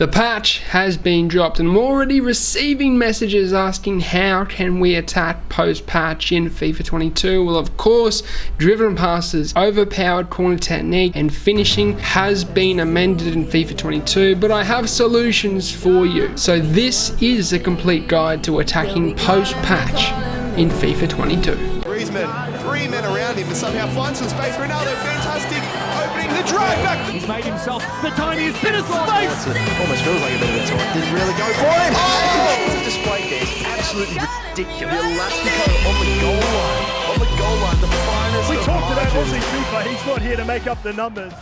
The patch has been dropped and I'm already receiving messages asking how can we attack post-patch in FIFA 22. Well, of course, driven passes, overpowered corner technique and finishing has been amended in FIFA 22, but I have solutions for you. So this is a complete guide to attacking post-patch in FIFA 22. Griezmann, 3 men around him, and somehow finds some space. Ronaldo, fantastic, opening the drive back. He's made himself the tiniest bit of space. Almost feels like a bit of a taunt. Didn't really go for it. Oh! The display there is absolutely ridiculous. The Elastico on the goal line. On the goal line, the finest. We of talked about margins. Aussie Super. He's not here to make up the numbers.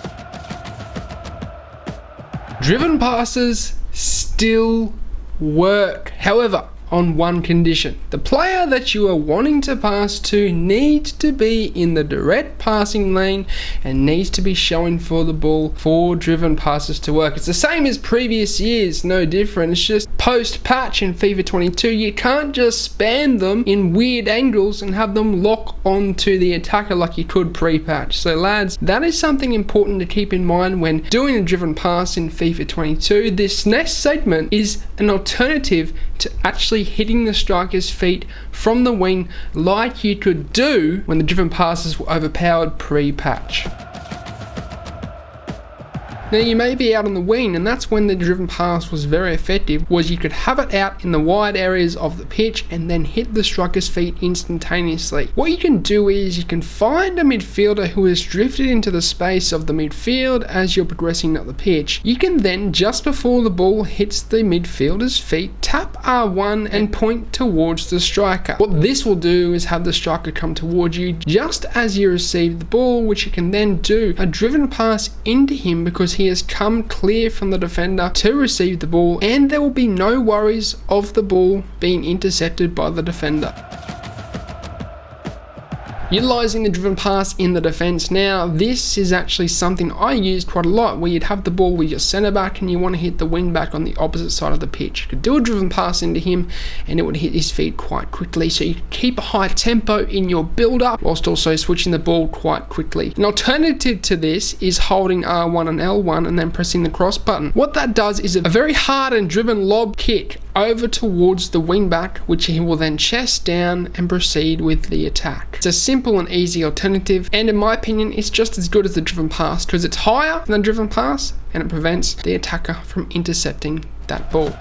Driven passes still work. However, on one condition. The player that you are wanting to pass to needs to be in the direct passing lane and needs to be showing for the ball for driven passes to work. It's the same as previous years, no different. It's just post-patch in FIFA 22. You can't just spam them in weird angles and have them lock onto the attacker like you could pre-patch. So lads, that is something important to keep in mind when doing a driven pass in FIFA 22. This next segment is an alternative to actually hitting the striker's feet from the wing like you could do when the driven passes were overpowered pre-patch. Now you may be out on the wing, and that's when the driven pass was very effective, was you could have it out in the wide areas of the pitch and then hit the striker's feet instantaneously. What you can do is you can find a midfielder who has drifted into the space of the midfield as you're progressing up the pitch. You can then, just before the ball hits the midfielder's feet, tap R1 and point towards the striker. What this will do is have the striker come towards you just as you receive the ball, which you can then do a driven pass into him because he has come clear from the defender to receive the ball, and there will be no worries of the ball being intercepted by the defender. Utilising the driven pass in the defence. Now this is actually something I used quite a lot, where you'd have the ball with your centre back and you want to hit the wing back on the opposite side of the pitch. You could do a driven pass into him and it would hit his feet quite quickly, so you could keep a high tempo in your build up whilst also switching the ball quite quickly. An alternative to this is holding R1 and L1 and then pressing the cross button. What that does is a very hard and driven lob kick over towards the wing back, which he will then chest down and proceed with the attack. It's a simple and easy alternative, and in my opinion it's just as good as the driven pass because it's higher than the driven pass and it prevents the attacker from intercepting that ball.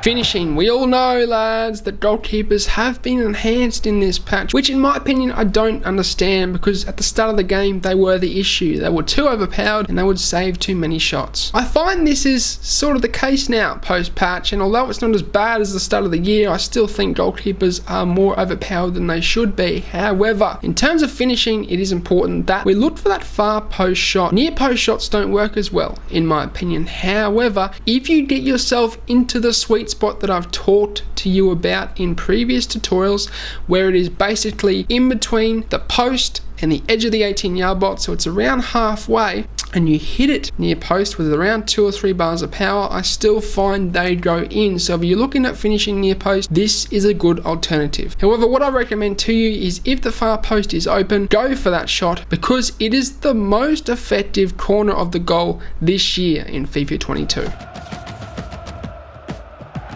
Finishing. We all know, lads, that goalkeepers have been enhanced in this patch, which in my opinion I don't understand, because at the start of the game they were the issue. They were too overpowered and they would save too many shots. I find this is sort of the case now post-patch, and although it's not as bad as the start of the year, I still think goalkeepers are more overpowered than they should be. However, in terms of finishing, it is important that we look for that far post shot. Near post shots don't work as well, in my opinion. However, if you get yourself into the sweet spot that I've talked to you about in previous tutorials, where it is basically in between the post and the edge of the 18-yard box, so it's around halfway, and you hit it near post with around 2 or 3 bars of power, I still find they go in. So if you're looking at finishing near post, this is a good alternative. However, what I recommend to you is, if the far post is open, go for that shot, because it is the most effective corner of the goal this year in FIFA 22.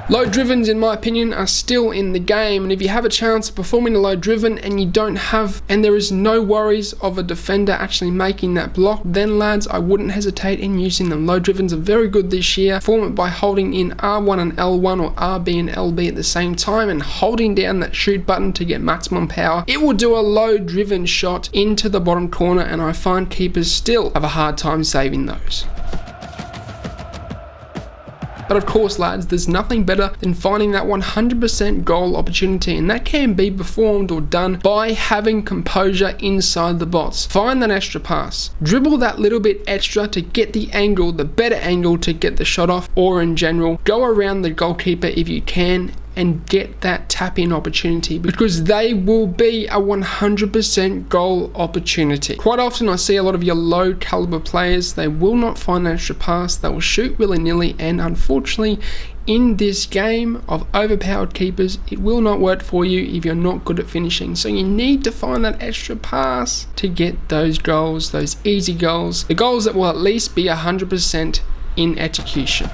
Low drivens, in my opinion, are still in the game, and if you have a chance of performing a low driven and there is no worries of a defender actually making that block, then lads, I wouldn't hesitate in using them. Low drivens are very good this year. Form it by holding in R1 and L1 or RB and LB at the same time and holding down that shoot button to get maximum power. It will do a low driven shot into the bottom corner, and I find keepers still have a hard time saving those. But of course, lads, there's nothing better than finding that 100% goal opportunity, and that can be performed or done by having composure inside the box. Find that extra pass, dribble that little bit extra to get the angle, the better angle to get the shot off, or in general, go around the goalkeeper if you can and get that tap-in opportunity, because they will be a 100% goal opportunity. Quite often I see a lot of your low caliber players, they will not find an extra pass, they will shoot willy-nilly, and unfortunately in this game of overpowered keepers, it will not work for you if you're not good at finishing. So you need to find that extra pass to get those goals, those easy goals, the goals that will at least be 100% in execution.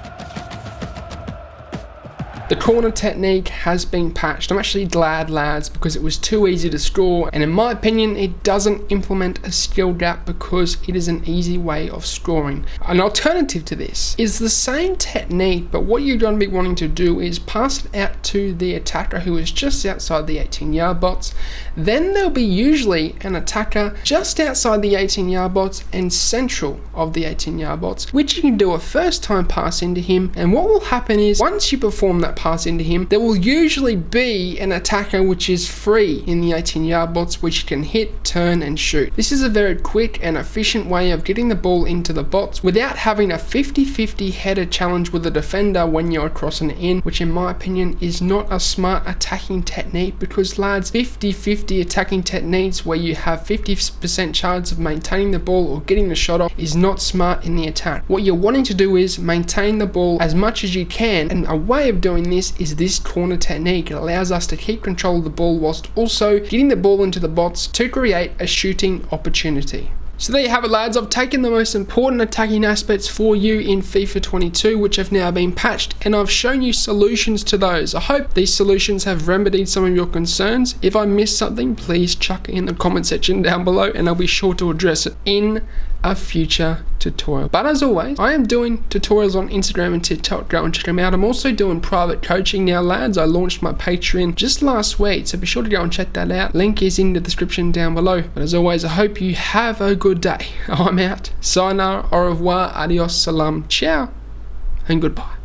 The corner technique has been patched. I'm actually glad, lads, because it was too easy to score, and in my opinion it doesn't implement a skill gap because it is an easy way of scoring. An alternative to this is the same technique, but what you're going to be wanting to do is pass it out to the attacker who is just outside the 18-yard box. Then there'll be usually an attacker just outside the 18-yard box and central of the 18-yard box, which you can do a first time pass into him, and what will happen is once you perform that pass into him, there will usually be an attacker which is free in the 18-yard box, which you can hit, turn and shoot. This is a very quick and efficient way of getting the ball into the box without having a 50-50 header challenge with a defender when you're crossing it in, which in my opinion is not a smart attacking technique, because lads, 50-50 attacking techniques where you have 50% chance of maintaining the ball or getting the shot off is not smart in the attack. What you're wanting to do is maintain the ball as much as you can, and a way of doing this is this corner technique. It allows us to keep control of the ball whilst also getting the ball into the box to create a shooting opportunity. So there you have it, lads. I've taken the most important attacking aspects for you in FIFA 22, which have now been patched, and I've shown you solutions to those. I hope these solutions have remedied some of your concerns. If I missed something, please chuck it in the comment section down below and I'll be sure to address it in a future tutorial. But as always, I am doing tutorials on Instagram and TikTok. Go and check them out. I'm also doing private coaching now, lads. I launched my Patreon just last week, so be sure to go and check that out. Link is in the description down below. But as always, I hope you have a good day. I'm out. Sayonara, au revoir, adios, salam, ciao, and goodbye.